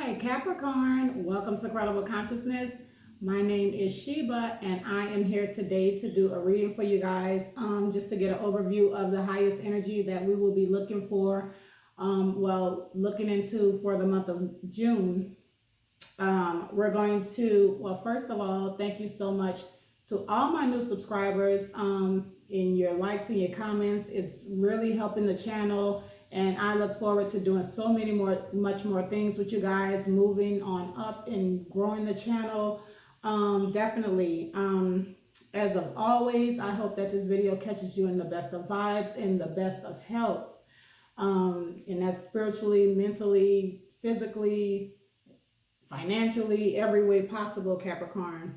Hi, Capricorn. Welcome to Credible Consciousness. My name is Sheba, and I am here today to do a reading for you guys, just to get an overview of the highest energy that we will be looking for, looking into for the month of June. We're going to, well, first of all, thank you so much to all my new subscribers, in your likes and your comments. It's really helping the channel. And I look forward to doing much more things with you guys, moving on up and growing the channel. Definitely. As of always, I hope that this video catches you in the best of vibes and the best of health. And that's spiritually, mentally, physically, financially, every way possible, Capricorn.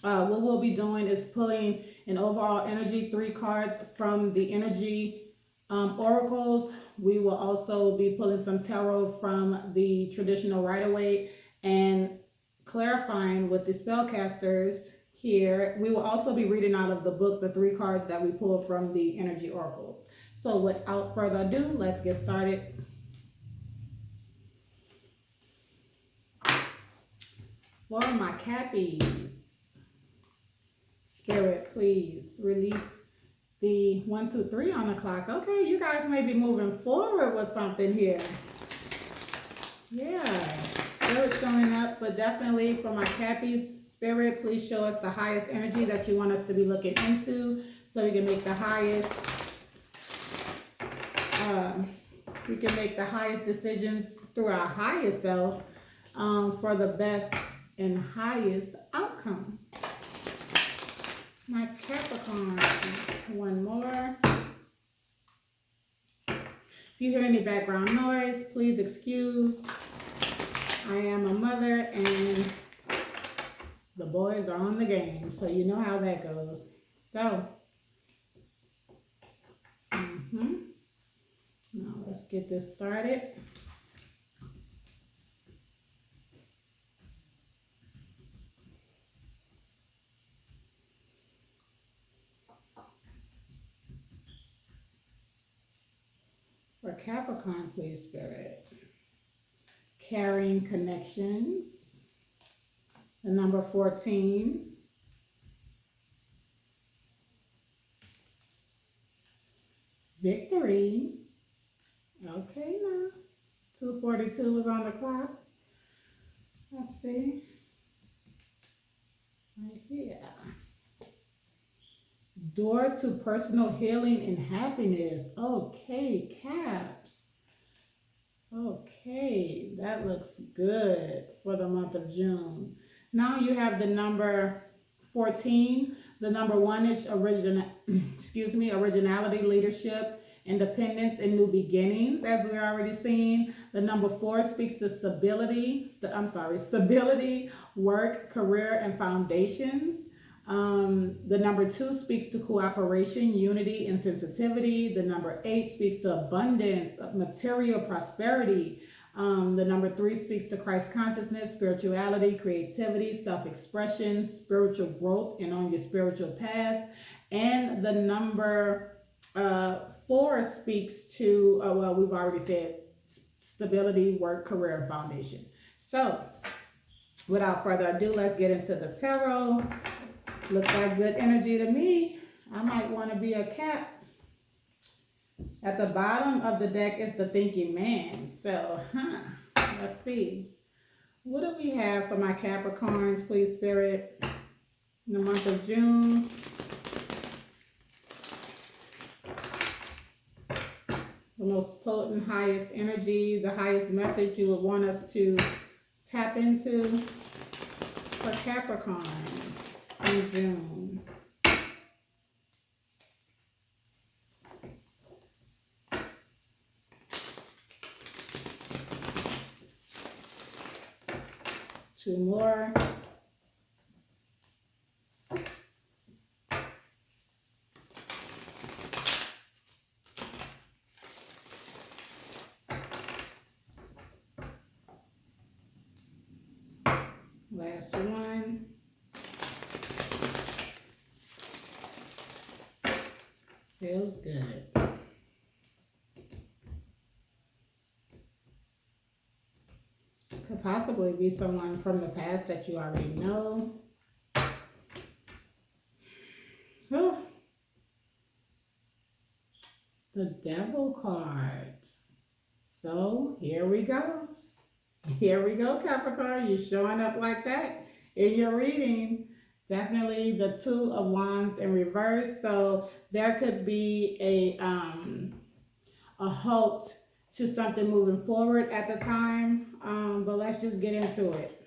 What we'll be doing is pulling an overall energy, 3 cards from the energy oracles. We will also be pulling some tarot from the traditional Rider-Waite and clarifying with the spellcasters here. We will also be reading out of the book the 3 cards that we pulled from the energy oracles. So without further ado, let's get started. For my Cappies, Spirit, please release the 1, 2, 3 on the clock. Okay, you guys may be moving forward with something here. Yeah, Spirit showing up, but definitely for my Cappies, Spirit, please show us the highest energy that you want us to be looking into, so we can make the highest. We can make the highest decisions through our highest self, for the best and highest outcome. My Capricorn, one more. If you hear any background noise, please excuse. I am a mother and the boys are on the game, so you know how that goes. So, now let's get this started. For Capricorn, please, Spirit. Carrying connections. The number 14. Victory. Okay, now. 2:42 is on the clock. Let's see. Right here. Door to personal healing and happiness. Okay, Caps. Okay, that looks good for the month of June. Now you have the number 14. The number 1 is originality, leadership, independence, and new beginnings, as we already seen. The number 4 speaks to stability, work, career, and foundations. The number 2 speaks to cooperation, unity, and sensitivity. The number 8 speaks to abundance, material prosperity. The number 3 speaks to Christ consciousness, spirituality, creativity, self-expression, spiritual growth, and on your spiritual path. And the number 4 speaks to, we've already said stability, work, career, and foundation. So, without further ado, let's get into the tarot. Looks like good energy to me. I might want to be a Cap. At the bottom of the deck is the thinking man. So, let's see. What do we have for my Capricorns, please, Spirit, in the month of June? The most potent, highest energy, the highest message you would want us to tap into for Capricorn in June. Two more. Last one. Feels good. Could possibly be someone from the past that you already know. Oh, the Devil card. So here we go. Here we go, Capricorn. You showing up like that in your reading. Definitely the Two of Wands in reverse. So there could be a halt to something moving forward at the time. But let's just get into it.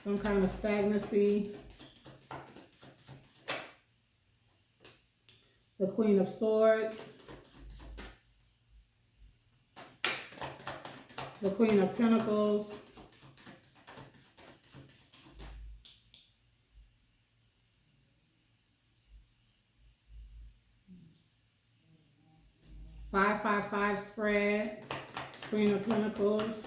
Some kind of stagnancy. The Queen of Swords. The Queen of Pentacles. Five, 5, 5 spread. Queen of Pentacles.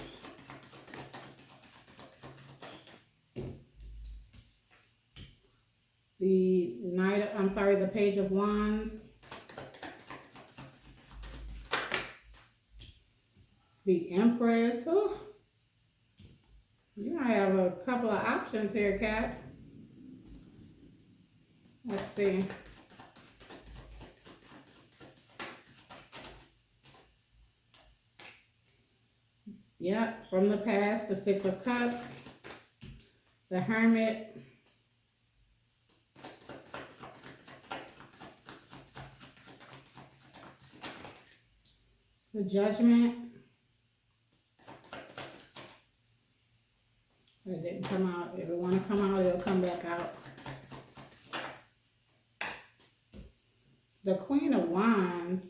The Page of Wands. The Empress. Oh, you might have a couple of options here, Cap. Let's see. Yep, from the past, the Six of Cups, the Hermit, the Judgment. It didn't come out. If it want to come out, it'll come back out. The Queen of Wands,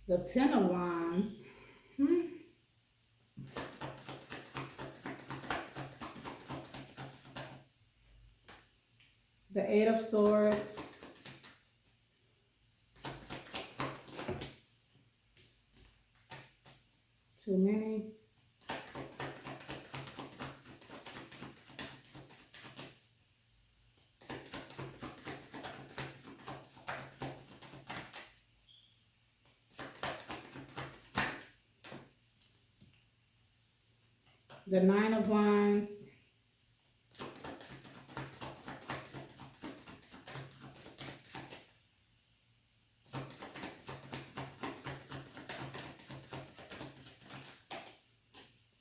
the Ten of Wands. The Eight of Swords. Too many. The Nine of Wands.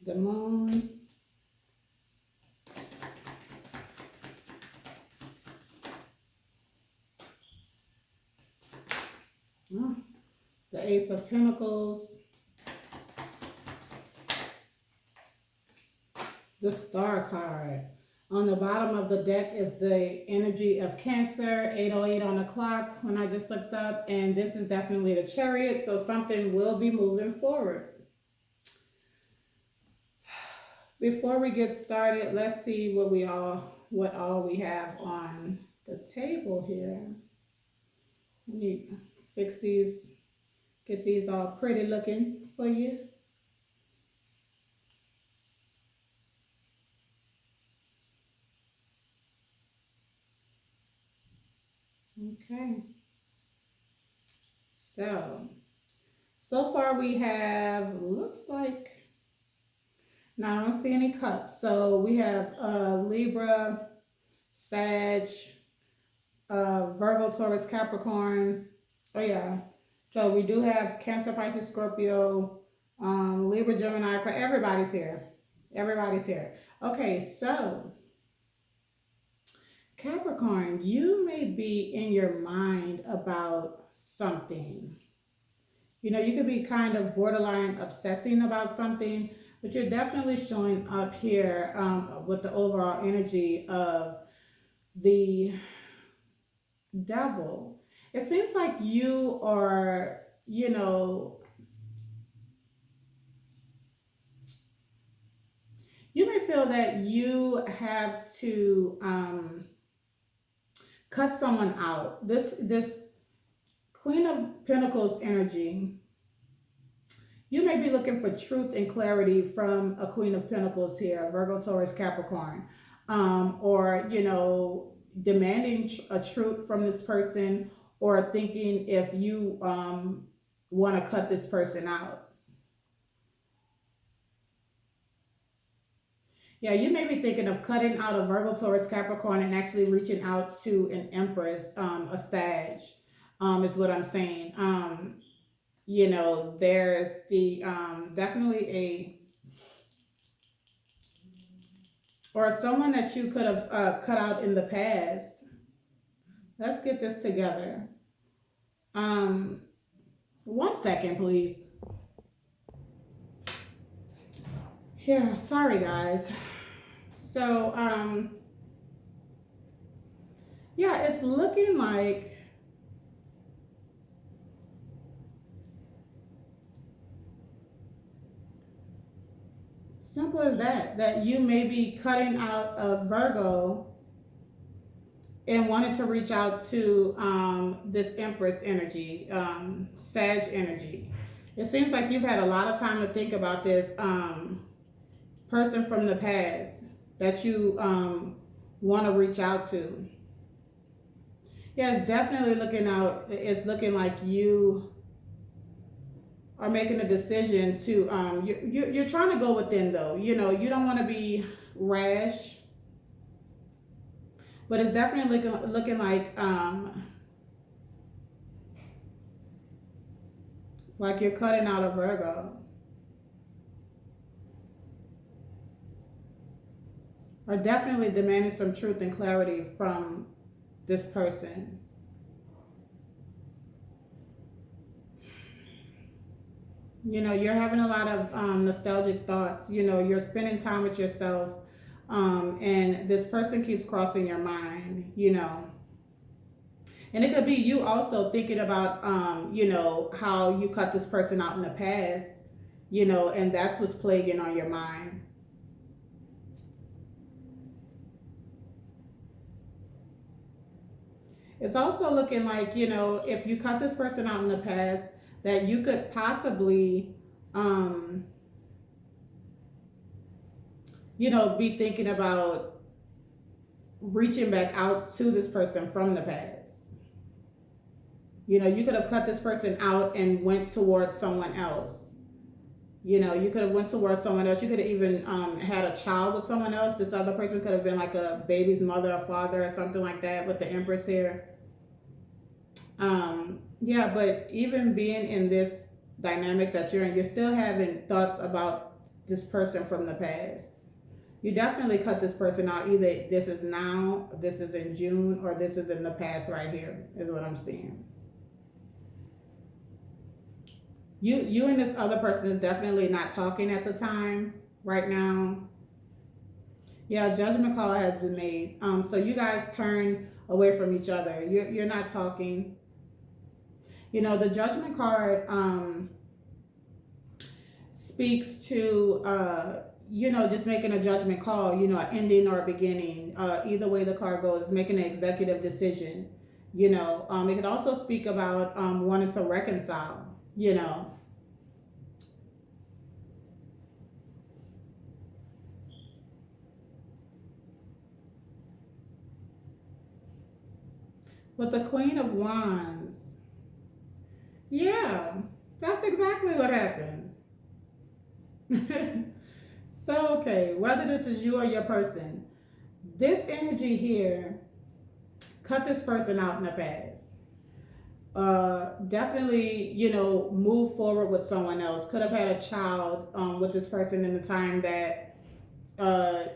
The Moon. Oh, the Ace of Pentacles. The Star card. On the bottom of the deck is the energy of Cancer, 8:08 on the clock when I just looked up, and this is definitely the Chariot, so something will be moving forward. Before we get started, let's see what all we have on the table here. Let me fix these, get these all pretty looking for you. Okay. So far we have, looks like, now I don't see any cups. So we have Libra, Sag, Virgo, Taurus, Capricorn. Oh yeah. So we do have Cancer, Pisces, Scorpio, Libra, Gemini. Everybody's here. Everybody's here. Okay, so Capricorn, you may be in your mind about something. You know, you could be kind of borderline obsessing about something, but you're definitely showing up here with the overall energy of the Devil. It seems like you are, you know, you may feel that you have to cut someone out. This Queen of Pentacles energy, you may be looking for truth and clarity from a Queen of Pentacles here, Virgo, Taurus, Capricorn, or, you know, demanding a truth from this person, or thinking if you want to cut this person out. Yeah, you may be thinking of cutting out a Virgo, Taurus, Capricorn, and actually reaching out to an Empress, a Sag, is what I'm saying. There's the definitely or someone that you could have cut out in the past. Let's get this together. Um, 1 second, please. Yeah, sorry guys. So, yeah, it's looking like simple as that you may be cutting out a Virgo and wanted to reach out to this Empress energy, Sag energy. It seems like you've had a lot of time to think about this person from the past that you want to reach out to. Yeah, it's definitely looking out. It's looking like you are making a decision to you're trying to go within though. You don't want to be rash, but it's definitely looking like you're cutting out a Virgo, or definitely demanding some truth and clarity from this person. You're having a lot of nostalgic thoughts. You're spending time with yourself, and this person keeps crossing your mind. And it could be you also thinking about, how you cut this person out in the past, and that's what's plaguing on your mind. It's also looking like, if you cut this person out in the past, that you could possibly, be thinking about reaching back out to this person from the past. You could have cut this person out and went towards someone else. You could have went towards someone else. You could have even had a child with someone else. This other person could have been like a baby's mother or father or something like that with the Empress here. Yeah, but even being in this dynamic that you're in, you're still having thoughts about this person from the past. You definitely cut this person out. Either this is now, this is in June, or this is in the past right here, is what I'm seeing. You and this other person is definitely not talking at the time right now. Yeah, judgment call has been made. So you guys turn away from each other. You're not talking. The judgment card speaks to just making a judgment call, an ending or a beginning. Either way the card goes, making an executive decision. It could also speak about wanting to reconcile. With the Queen of Wands, yeah, that's exactly what happened. So, okay, whether this is you or your person, this energy here, cut this person out in the past. Definitely, move forward with someone else. Could have had a child with this person in the time that,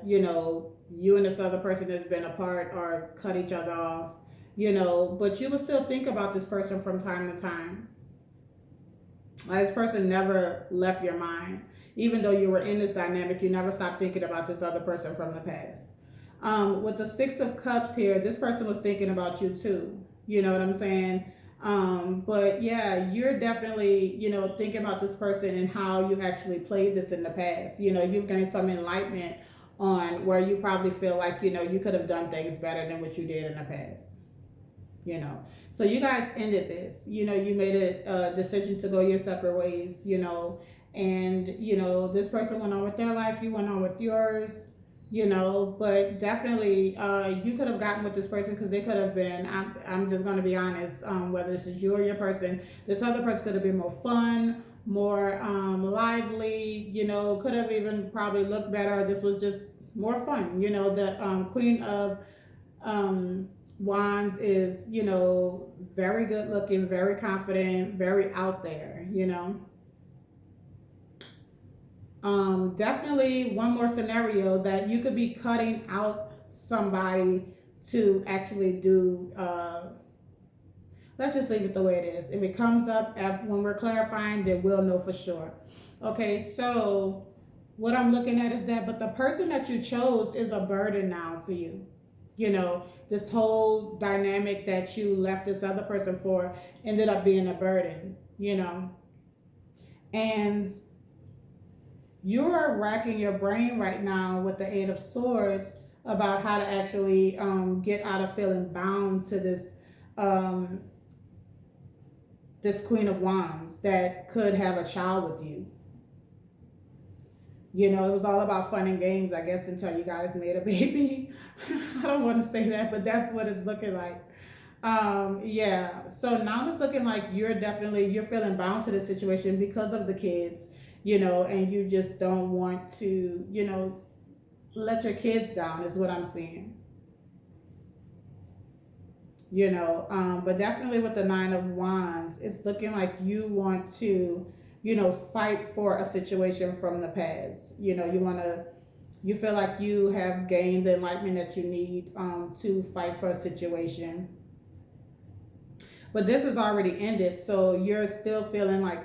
you and this other person has been apart or cut each other off, but you will still think about this person from time to time. This person never left your mind. Even though you were in this dynamic, you never stopped thinking about this other person from the past. With the Six of Cups here, this person was thinking about you too. You know what I'm saying? But yeah, you're definitely, thinking about this person and how you actually played this in the past. You've gained some enlightenment on where you probably feel like, you could have done things better than what you did in the past. So you guys ended this. You made a decision to go your separate ways, and this person went on with their life, you went on with yours, but definitely you could have gotten with this person because they could have been, I'm just going to be honest, whether this is you or your person, this other person could have been more fun, more lively, could have even probably looked better, or this was just more fun. You know, the Queen of Wands is, you know, very good looking, very confident, very out there, you know. Definitely one more scenario that you could be cutting out somebody to actually do, let's just leave it the way it is. If it comes up when we're clarifying, then we'll know for sure. Okay, so what I'm looking at is that, but the person that you chose is a burden now to you. You know, this whole dynamic that you left this other person for ended up being a burden, you know. And you're racking your brain right now with the Eight of Swords about how to actually get out of feeling bound to um, this Queen of Wands that could have a child with you. You know, it was all about fun and games, I guess, until you guys made a baby. I don't want to say that, but that's what it's looking like. Yeah. So now it's looking like you're feeling bound to the situation because of the kids, you know, and you just don't want to, you know, let your kids down is what I'm seeing. You know, but definitely with the Nine of Wands, it's looking like you want to, you know, fight for a situation from the past. You know, you feel like you have gained the enlightenment that you need to fight for a situation. But this is already ended, so you're still feeling like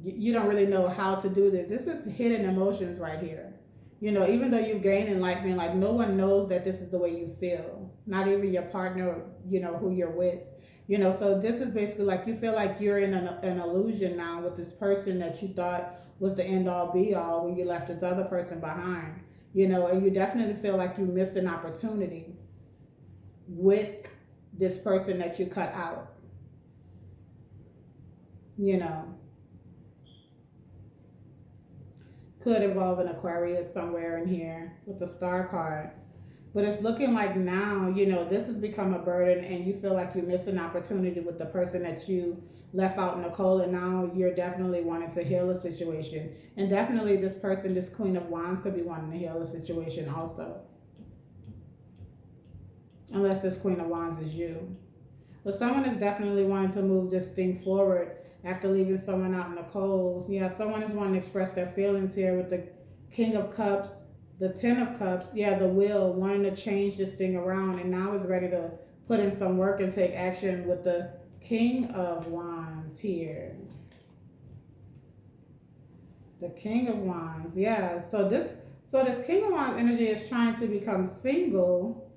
you don't really know how to do this. This is hidden emotions right here. You know, even though you've gained enlightenment, like no one knows that this is the way you feel. Not even your partner, you know, who you're with. You know, so this is basically like you feel like you're in an illusion now with this person that you thought was the end all be all when you left this other person behind. You know, and you definitely feel like you missed an opportunity with this person that you cut out. You know, could involve an Aquarius somewhere in here with the star card. But it's looking like now, you know, this has become a burden and you feel like you missed an opportunity with the person that you left out in the cold, and now you're definitely wanting to heal a situation. And definitely this person, this Queen of Wands, could be wanting to heal a situation also. Unless this Queen of Wands is you. But someone is definitely wanting to move this thing forward after leaving someone out in the cold. Yeah, someone is wanting to express their feelings here with the King of Cups, the Ten of Cups. Yeah, the will, wanting to change this thing around, and now is ready to put in some work and take action with the King of Wands here. The King of Wands. Yeah, so this King of Wands energy is trying to become single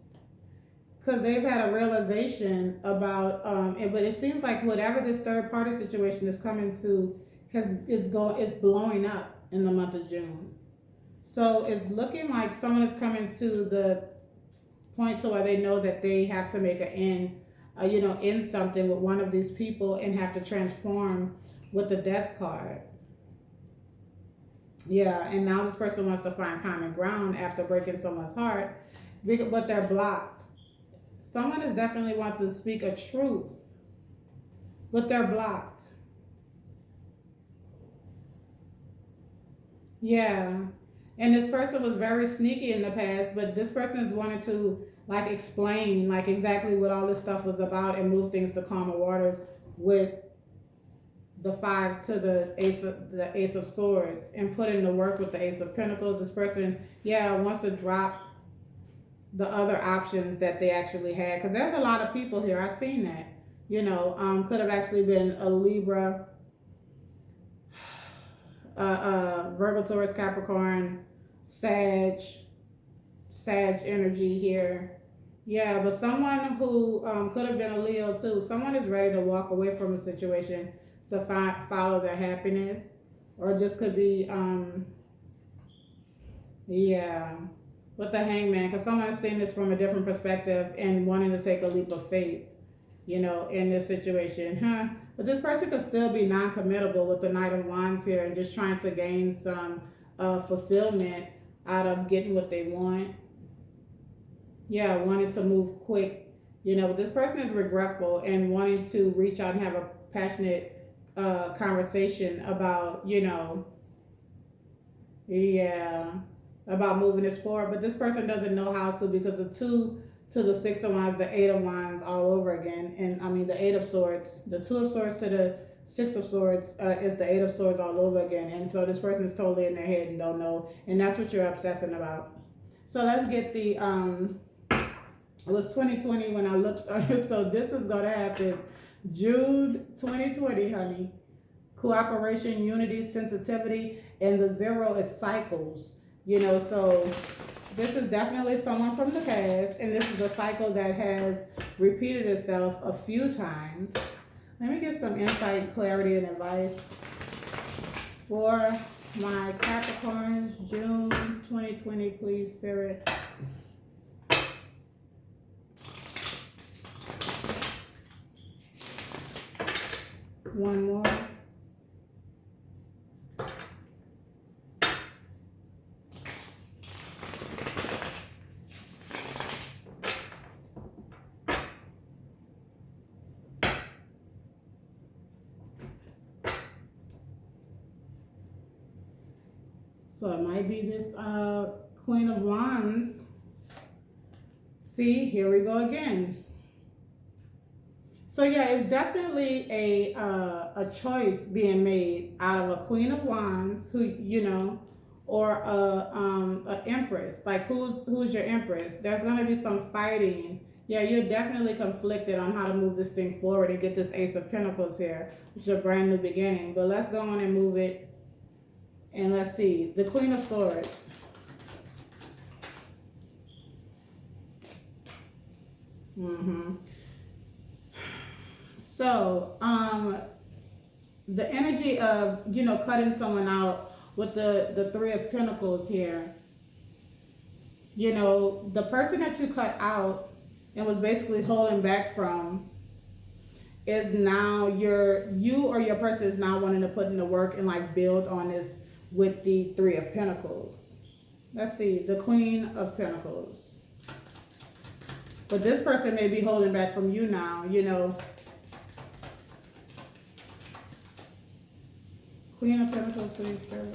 because they've had a realization about it, but it seems like whatever this third party situation is coming to is blowing up in the month of June. So it's looking like someone is coming to the point to where they know that they have to make an end, you know, end something with one of these people and have to transform with the Death card. Yeah, and now this person wants to find common ground after breaking someone's heart, but they're blocked. Someone is definitely want to speak a truth, but they're blocked. Yeah. And this person was very sneaky in the past, but this person is wanting to like explain like exactly what all this stuff was about and move things to calmer waters with the five to the Ace of Swords and put in the work with the Ace of Pentacles. This person, yeah, wants to drop the other options that they actually had, because there's a lot of people here. I've seen that, you know, could have actually been a Libra, Virgo, Taurus, Capricorn, Sag energy here. Yeah, but someone who could have been a Leo too. Someone is ready to walk away from a situation to follow their happiness, or just could be yeah, with the Hangman, because someone is seeing this from a different perspective and wanting to take a leap of faith, you know, in this situation, huh? But this person could still be non-committable with the Knight of Wands here and just trying to gain some fulfillment out of getting what they want. Yeah, wanting to move quick, you know, but this person is regretful and wanting to reach out and have a passionate conversation about, you know, yeah, about moving this forward, but this person doesn't know how to, because the 2 to the 6 of Wands, the 8 of Wands all over again. And I mean the 8 of Swords, the 2 of Swords to the 6 of Swords is the 8 of Swords all over again. And so this person is totally in their head and don't know. And that's what you're obsessing about. So let's get the, it was 2020 when I looked, so this is going to happen June 2020, honey. Cooperation, unity, sensitivity, and the 0 is cycles. You know, so this is definitely someone from the past, and this is a cycle that has repeated itself a few times. Let me get some insight, clarity, and advice for my Capricorns, June 2020, please, Spirit. One more. So it might be this Queen of Wands. See, here we go again. So yeah, it's definitely a choice being made out of a Queen of Wands, who, you know, or a Empress. Like who's your Empress? There's gonna be some fighting. Yeah, you're definitely conflicted on how to move this thing forward and get this Ace of Pentacles here, which is a brand new beginning. But let's go on and move it. And let's see, the Queen of Swords. So, the energy of, you know, cutting someone out with the 3 of Pentacles here. You know, the person that you cut out and was basically holding back from is now you or your person is now wanting to put in the work and like build on this with the 3 of Pentacles. Let's see, the Queen of Pentacles. But this person may be holding back from you now, you know. Queen of Pentacles, please, Spirit.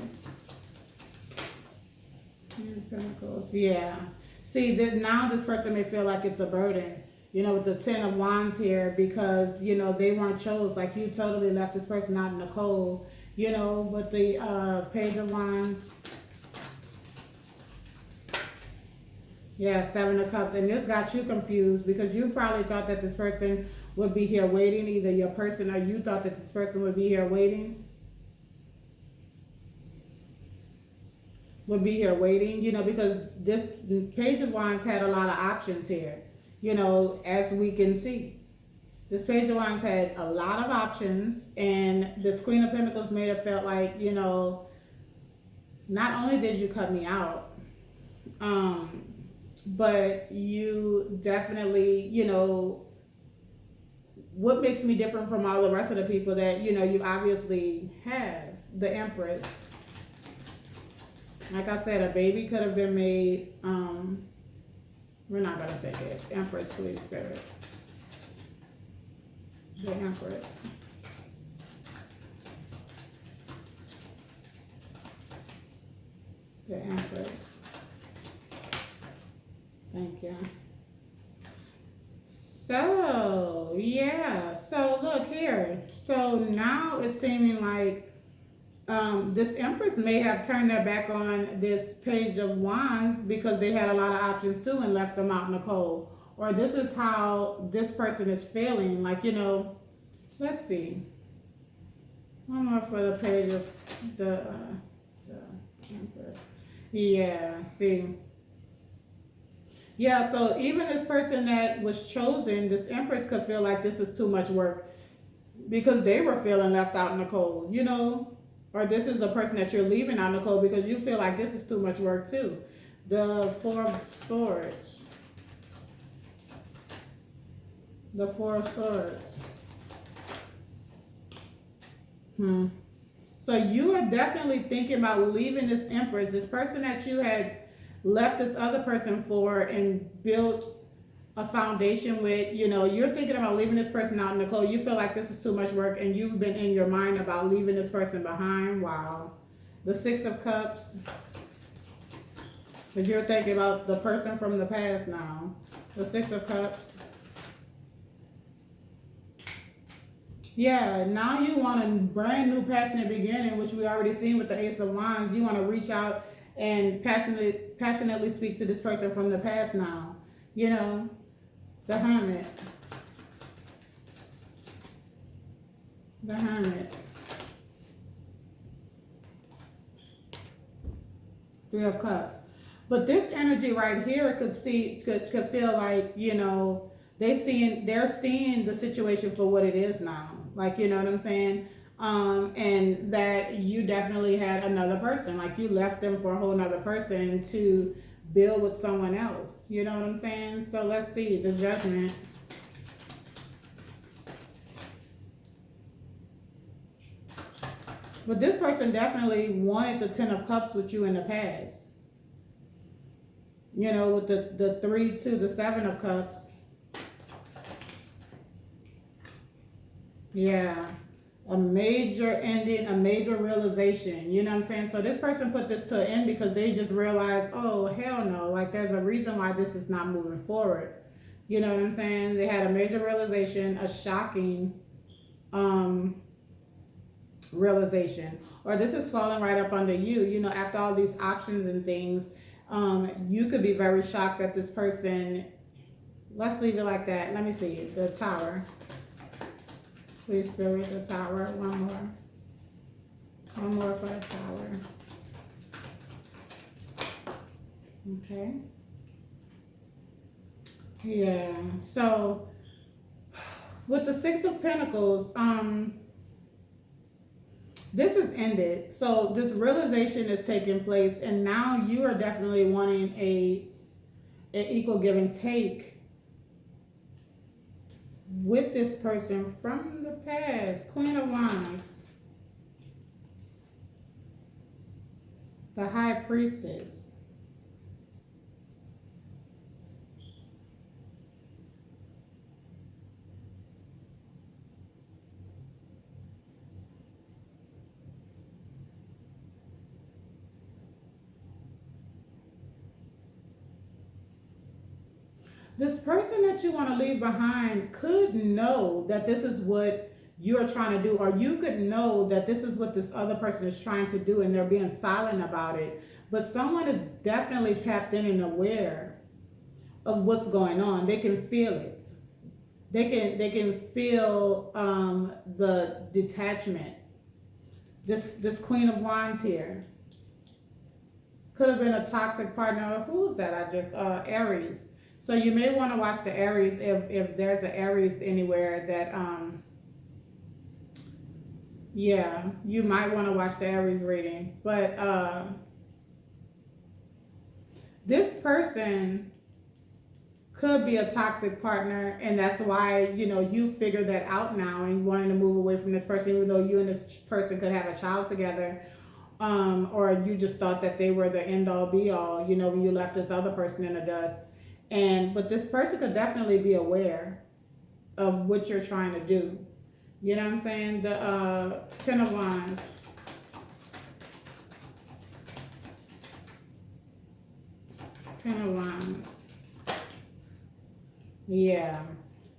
Queen of Pentacles, yeah. See, now this person may feel like it's a burden, you know, with the 10 of Wands here, because, you know, they weren't chose. Like, you totally left this person out in the cold. You know, with the Page of Wands. Yeah, 7 of Cups. And this got you confused because you probably thought that this person would be here waiting. Either your person or you thought that this person would be here waiting. You know, because this Page of Wands had a lot of options here, you know, as we can see. This Page of Wands had a lot of options, and this Queen of Pentacles made it felt like, you know, not only did you cut me out, but you definitely, you know, what makes me different from all the rest of the people that, you know, you obviously have, the Empress. Like I said, a baby could have been made. We're not going to take it. Empress, please, Spirit. The Empress. The Empress. Thank you. So, yeah. So, look here. So, now it's seeming like this Empress may have turned their back on this Page of Wands because they had a lot of options too and left them out in the cold. Or this is how this person is feeling. Like, you know, let's see. One more for the Page of the Empress. Yeah, see. Yeah, so even this person that was chosen, this Empress could feel like this is too much work because they were feeling left out in the cold, you know? Or this is a person that you're leaving out in the cold because you feel like this is too much work too. The 4 of Swords. The 4 of Swords. So you are definitely thinking about leaving this Empress, this person that you had left this other person for and built a foundation with. You know, you're thinking about leaving this person out in the cold. You feel like this is too much work and you've been in your mind about leaving this person behind. Wow. The 6 of Cups. But you're thinking about the person from the past now. The Six of Cups. Yeah, now you want a brand new passionate beginning, which we already seen with the Ace of Wands. You want to reach out and passionately speak to this person from the past now. You know, the Hermit. The Hermit. Three of Cups. But this energy right here could feel like, you know, they're seeing the situation for what it is now. Like, you know what I'm saying? And that you definitely had another person. Like, you left them for a whole nother person to build with someone else. You know what I'm saying? So let's see the Judgment. But this person definitely wanted the Ten of Cups with you in the past. You know, with the 3 to the 7 of Cups. Yeah. A major ending, a major realization. You know what I'm saying? So this person put this to an end because they just realized, oh, hell no. Like, there's a reason why this is not moving forward. You know what I'm saying? They had a major realization, a shocking realization. Or this is falling right up under you. You know, after all these options and things, you could be very shocked that this person, let's leave it like that. Let me see, the Tower. Please, Spirit, the Tower. One more. One more for the Tower. Okay. Yeah, so with the Six of Pentacles, this is ended. So this realization is taking place, and now you are definitely wanting an equal give and take with this person from the past. Queen of Wands. The High Priestess. This person that you want to leave behind could know that this is what you're trying to do, or you could know that this is what this other person is trying to do and they're being silent about it. But someone is definitely tapped in and aware of what's going on. They can feel it. They can feel the detachment. This Queen of Wands here could have been a toxic partner. Who was that? Aries. So you may want to watch the Aries if there's an Aries anywhere that, yeah, you might want to watch the Aries reading. But this person could be a toxic partner, and that's why, you know, you figured that out now and you wanting to move away from this person, even though you and this person could have a child together. Or you just thought that they were the end all be all, you know, when you left this other person in the dust. But this person could definitely be aware of what you're trying to do. You know what I'm saying? The Ten of Wands. Ten of Wands. Yeah.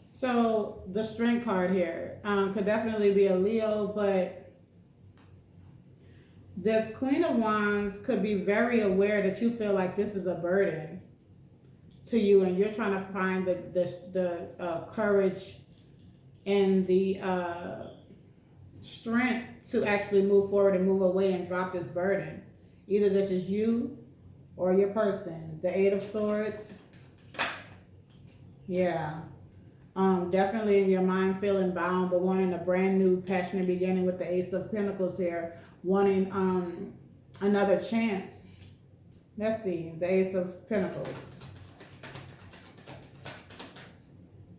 So the Strength card here could definitely be a Leo, but this Queen of Wands could be very aware that you feel like this is a burden to you, and you're trying to find the courage and the strength to actually move forward and move away and drop this burden. Either this is you or your person. The Eight of Swords. Yeah. Definitely in your mind feeling bound, but wanting a brand new passionate beginning with the Ace of Pentacles here. Wanting another chance. Let's see. The Ace of Pentacles.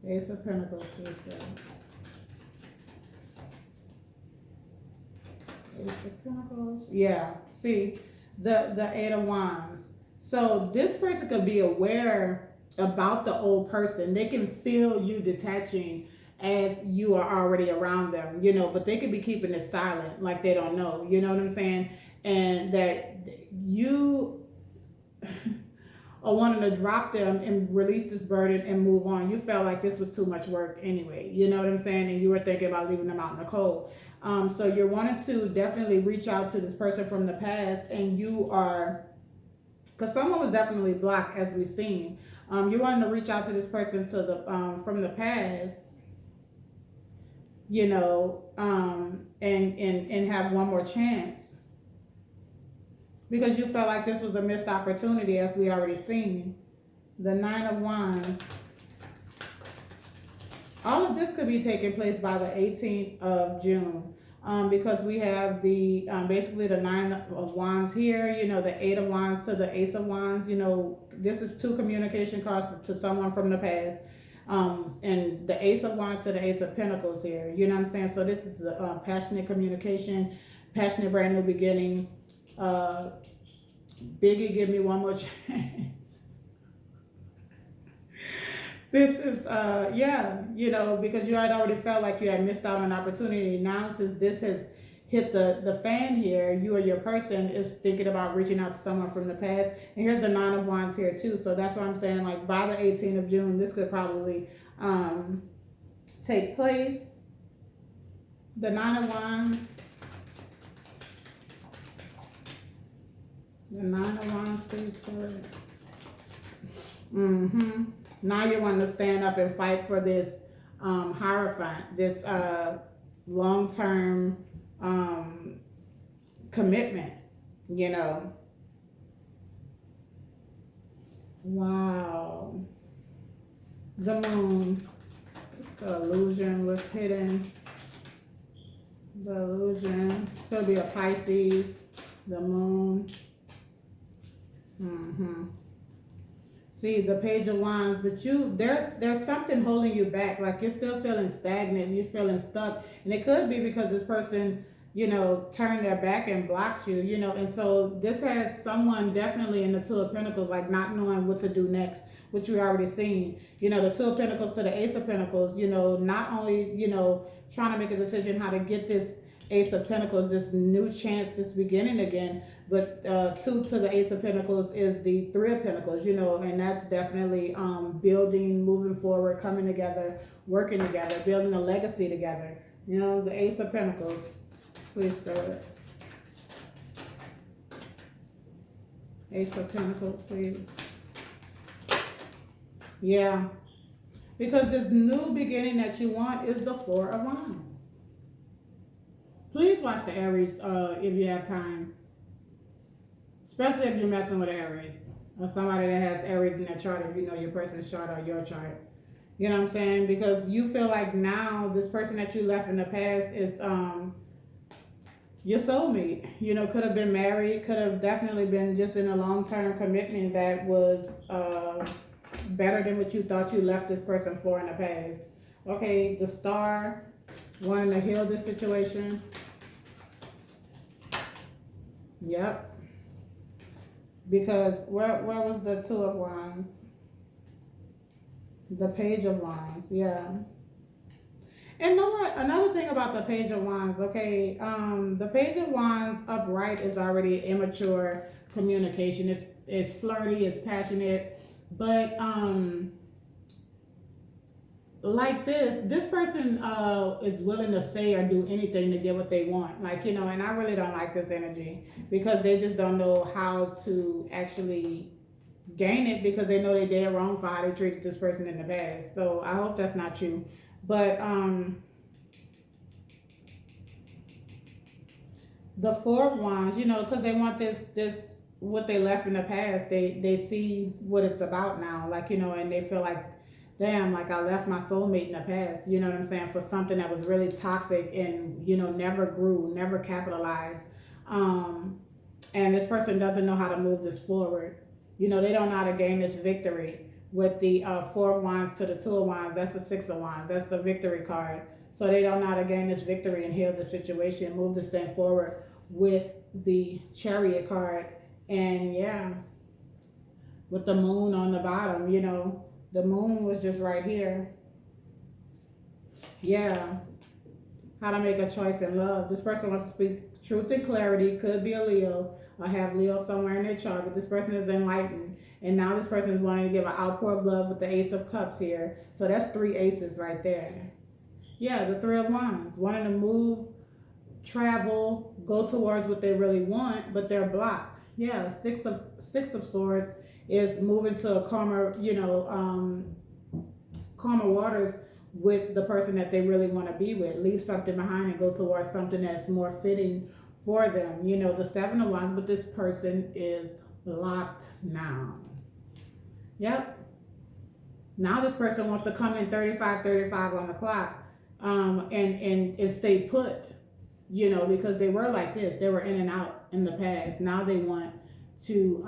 Ace of Pentacles, please go. Ace of Pentacles. Yeah. See, the Eight of Wands. So this person could be aware about the old person. They can feel you detaching as you are already around them, you know, but they could be keeping it silent, like they don't know, you know what I'm saying? And that you or wanting to drop them and release this burden and move on. You felt like this was too much work anyway. You know what I'm saying? And you were thinking about leaving them out in the cold. So you're wanting to definitely reach out to this person from the past, and you are, because someone was definitely blocked, as we've seen. You wanted to reach out to this person to the from the past, you know, and have one more chance, because you felt like this was a missed opportunity, as we already seen. The 9 of Wands. All of this could be taking place by the 18th of June. Because we have the basically the 9 of Wands here, you know, the 8 of Wands to the Ace of Wands. You know, this is 2 communication cards to someone from the past. And the Ace of Wands to the Ace of Pentacles here. You know what I'm saying? So this is the passionate communication, passionate brand new beginning. Biggie, give me one more chance. This is, yeah, you know, because you had already felt like you had missed out on an opportunity. Now, since this has hit the fan here, you or your person is thinking about reaching out to someone from the past. And here's the 9 of Wands here, too. So that's what I'm saying. Like, by the 18th of June, this could probably take place. The 9 of Wands. The 9 of Wands, please, Spirit. Now you want to stand up and fight for this Hierophant, this long-term commitment, you know. Wow. The Moon. The illusion was hidden. The illusion. Could be a Pisces. The Moon. See, the Page of Wands, but there's something holding you back. Like, you're still feeling stagnant, you're feeling stuck. And it could be because this person, you know, turned their back and blocked you, you know. And so this has someone definitely in the 2 of Pentacles, like not knowing what to do next, which we already seen. You know, the 2 of Pentacles to the Ace of Pentacles, you know, not only, you know, trying to make a decision how to get this Ace of Pentacles, this new chance, this beginning again. But 2 to the Ace of Pentacles is the 3 of Pentacles, you know, and that's definitely building, moving forward, coming together, working together, building a legacy together. You know, the Ace of Pentacles. Please, Spirit. Ace of Pentacles, please. Yeah. Because this new beginning that you want is the 4 of Wands. Please watch the Aries if you have time. Especially if you're messing with Aries. Or somebody that has Aries in their chart, if you know your person's chart or your chart. You know what I'm saying? Because you feel like now this person that you left in the past is your soulmate. You know, could have been married, could have definitely been just in a long-term commitment that was better than what you thought you left this person for in the past. Okay, the Star, wanting to heal this situation. Yep. Because where was the 2 of Wands? The Page of Wands, yeah. And know what? Another thing about the Page of Wands, okay, the Page of Wands upright is already immature communication. It's flirty, it's passionate, but like this person is willing to say or do anything to get what they want. Like, you know, and I really don't like this energy because they just don't know how to actually gain it because they know they did wrong for how they treated this person in the past. So I hope that's not you. But the 4 of Wands, you know, because they want this what they left in the past. They see what it's about now. Like, you know, and they feel like, damn, like I left my soulmate in the past, you know what I'm saying, for something that was really toxic and, you know, never grew, never capitalized. And this person doesn't know how to move this forward. You know, they don't know how to gain this victory. With the 4 of Wands to the 2 of Wands, that's the 6 of Wands. That's the victory card. So they don't know how to gain this victory and heal the situation, move this thing forward with the Chariot card. And yeah, with the Moon on the bottom, you know, the Moon was just right here. Yeah. How to make a choice in love. This person wants to Truth and clarity, could be a Leo. I have Leo somewhere in their chart, but this person is enlightened. And now this person is wanting to give an outpour of love with the Ace of Cups here. So that's 3 aces right there. Yeah, the 3 of Wands. Wanting to move, travel, go towards what they really want, but they're blocked. Yeah, Six of Swords is moving to a calmer, calmer waters with the person that they really want to be with. Leave something behind and go towards something that's more fitting for them. The 7 of Wands, but this person is locked now. Yep. Now this person wants to come in 35 on the clock, and stay put, because they were like this. They were in and out in the past. Now they want to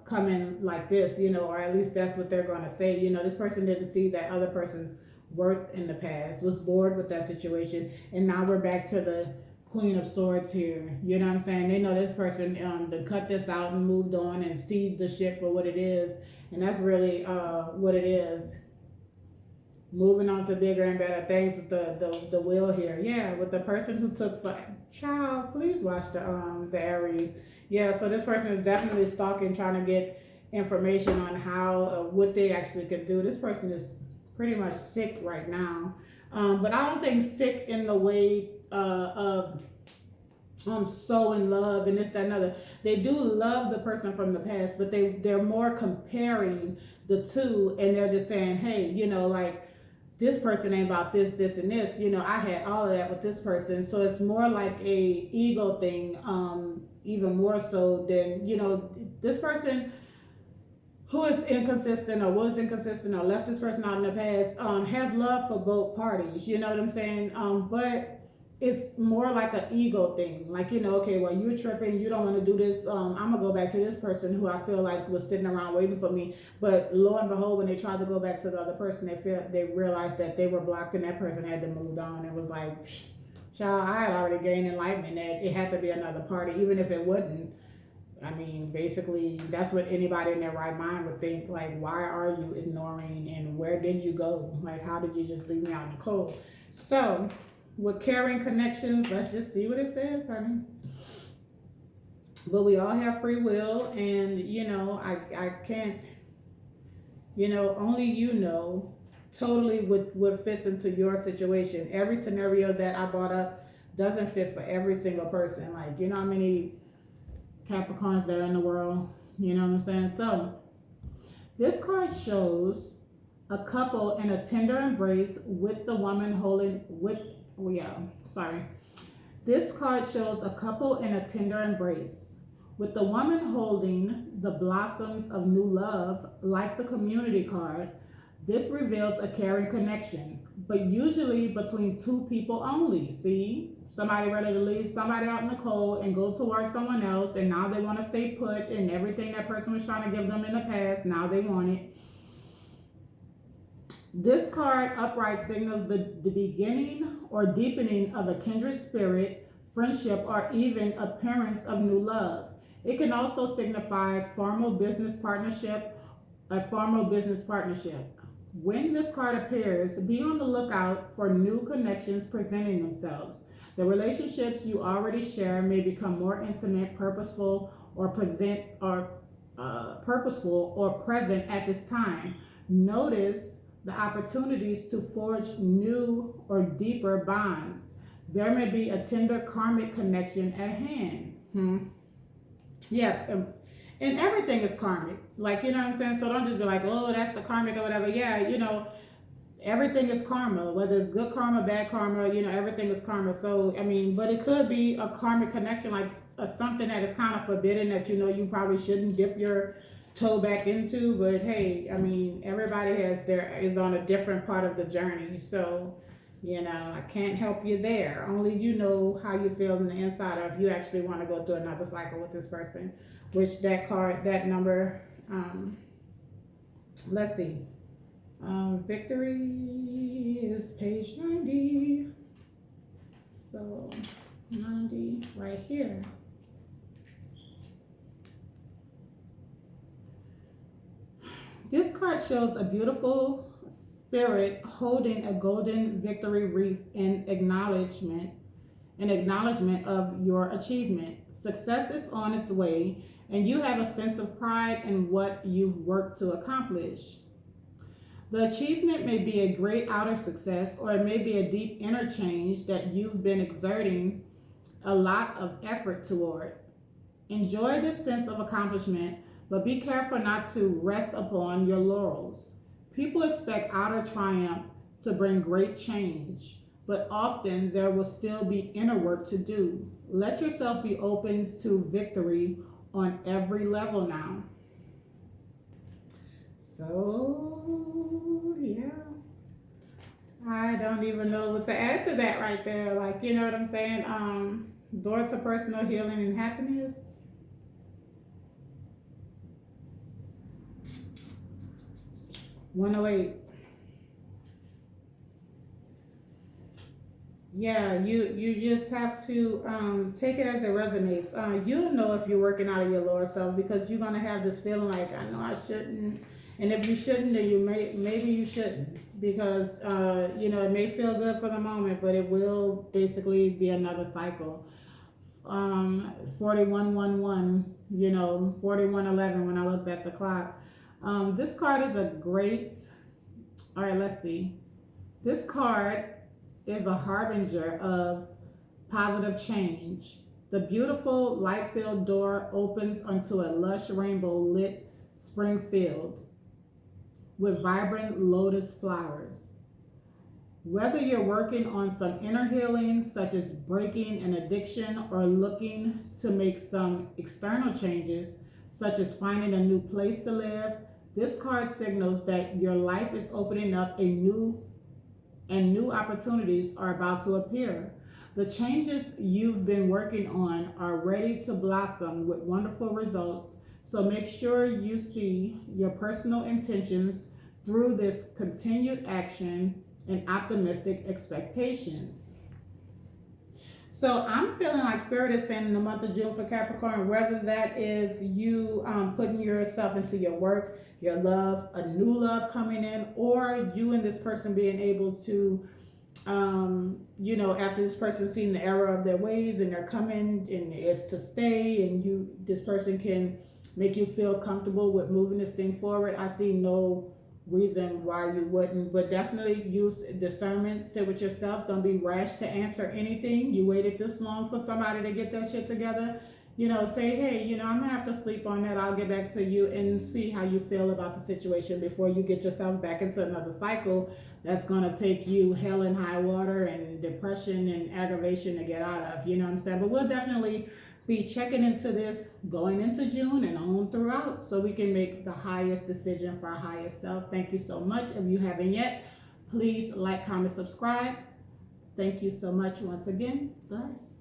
come in like this, or at least that's what they're going to say. This person didn't see that other person's worth in the past, was bored with that situation, and now we're back to the Queen of Swords here. You know what I'm saying? They know this person to cut this out and moved on and see the shit for what it is, and that's really what it is. Moving on to bigger and better things with the wheel here. Yeah, with the person who took for child, please watch the Aries. Yeah, so this person is definitely stalking, trying to get information on how what they actually could do. This person is pretty much sick right now, but I don't think sick in the way of so in love and this, that, and other. They do love the person from the past, but they're more comparing the two, and they're just saying, hey, like, this person ain't about this, and this. I had all of that with this person. So it's more like a ego thing, even more so than, this person who is inconsistent or was inconsistent or left this person out in the past, has love for both parties. You know what I'm saying? But it's more like an ego thing. Like, okay, well, you're tripping. You don't want to do this. I'm going to go back to this person who I feel like was sitting around waiting for me. But lo and behold, when they tried to go back to the other person, they realized that they were blocked and that person had to move on. It was like, child, I had already gained enlightenment that it had to be another party, even if it wouldn't. I mean, basically, that's what anybody in their right mind would think. Like, why are you ignoring, and where did you go? Like, how did you just leave me out in the cold? So, with caring connections, let's just see what it says, honey. But we all have free will, and I can't, only totally what fits into your situation. Every scenario that I brought up doesn't fit for every single person. Like, how many Capricorns there in the world? You know what I'm saying? So this card shows a couple in a tender embrace with the woman holding This card shows a couple in a tender embrace with the woman holding the blossoms of new love. Like the community card, this reveals a caring connection, but usually between 2 people only. See? Somebody ready to leave somebody out in the cold and go towards someone else, and now they want to stay put, and everything that person was trying to give them in the past, now they want it. This card upright signals the beginning or deepening of a kindred spirit, friendship, or even appearance of new love. It can also signify a formal business partnership. When this card appears, be on the lookout for new connections presenting themselves. The relationships you already share may become more intimate, purposeful, or present at this time. Notice the opportunities to forge new or deeper bonds. There may be a tender karmic connection at hand. Yeah, and everything is karmic. Like, you know what I'm saying? So don't just be like, oh, that's the karmic or whatever. Yeah, everything is karma, whether it's good karma, bad karma, everything is karma. So, I mean, but it could be a karmic connection, like something that is kind of forbidden that you probably shouldn't dip your toe back into. But hey, I mean, everybody is on a different part of the journey. So, I can't help you there. Only you know how you feel on the inside, or if you actually want to go through another cycle with this person, which that number, let's see. Victory is page 90. So 90 right here. This card shows a beautiful spirit holding a golden victory wreath in acknowledgement an acknowledgement of your achievement. Success is on its way, and you have a sense of pride in what you've worked to accomplish. The achievement may be a great outer success, or it may be a deep inner change that you've been exerting a lot of effort toward. Enjoy this sense of accomplishment, but be careful not to rest upon your laurels. People expect outer triumph to bring great change, but often there will still be inner work to do. Let yourself be open to victory on every level now. So, yeah. I don't even know what to add to that right there. Like, you know what I'm saying? Door to personal healing and happiness. $108. Yeah, you just have to take it as it resonates. You'll know if you're working out of your lower self, because you're gonna have this feeling like, I know I shouldn't, and if you shouldn't, then maybe you shouldn't, because it may feel good for the moment, but it will basically be another cycle. 4111, 4111 when I looked at the clock. This card is a great. All right, let's see. This card is a harbinger of positive change. The beautiful light-filled door opens onto a lush rainbow-lit spring field with vibrant lotus flowers. Whether you're working on some inner healing, such as breaking an addiction, or looking to make some external changes, such as finding a new place to live, this card signals that your life is opening up and new opportunities are about to appear. The changes you've been working on are ready to blossom with wonderful results, so make sure you see your personal intentions through this continued action and optimistic expectations. So I'm feeling like Spirit is saying in the month of June for Capricorn, whether that is you putting yourself into your work, your love, a new love coming in, or you and this person being able to, after this person seen the error of their ways and they're coming and it's to stay, and this person can make you feel comfortable with moving this thing forward. I see no reason why you wouldn't, but definitely use discernment. Sit with yourself. Don't be rash to answer anything. You waited this long for somebody to get that shit together. Say, hey, I'm gonna have to sleep on that. I'll get back to you, and see how you feel about the situation before you get yourself back into another cycle that's gonna take you hell and high water and depression and aggravation to get out of. You know what I'm saying? But we'll definitely be checking into this going into June and on throughout, so we can make the highest decision for our highest self. Thank you so much. If you haven't yet, please like, comment, subscribe. Thank you so much once again. Bless.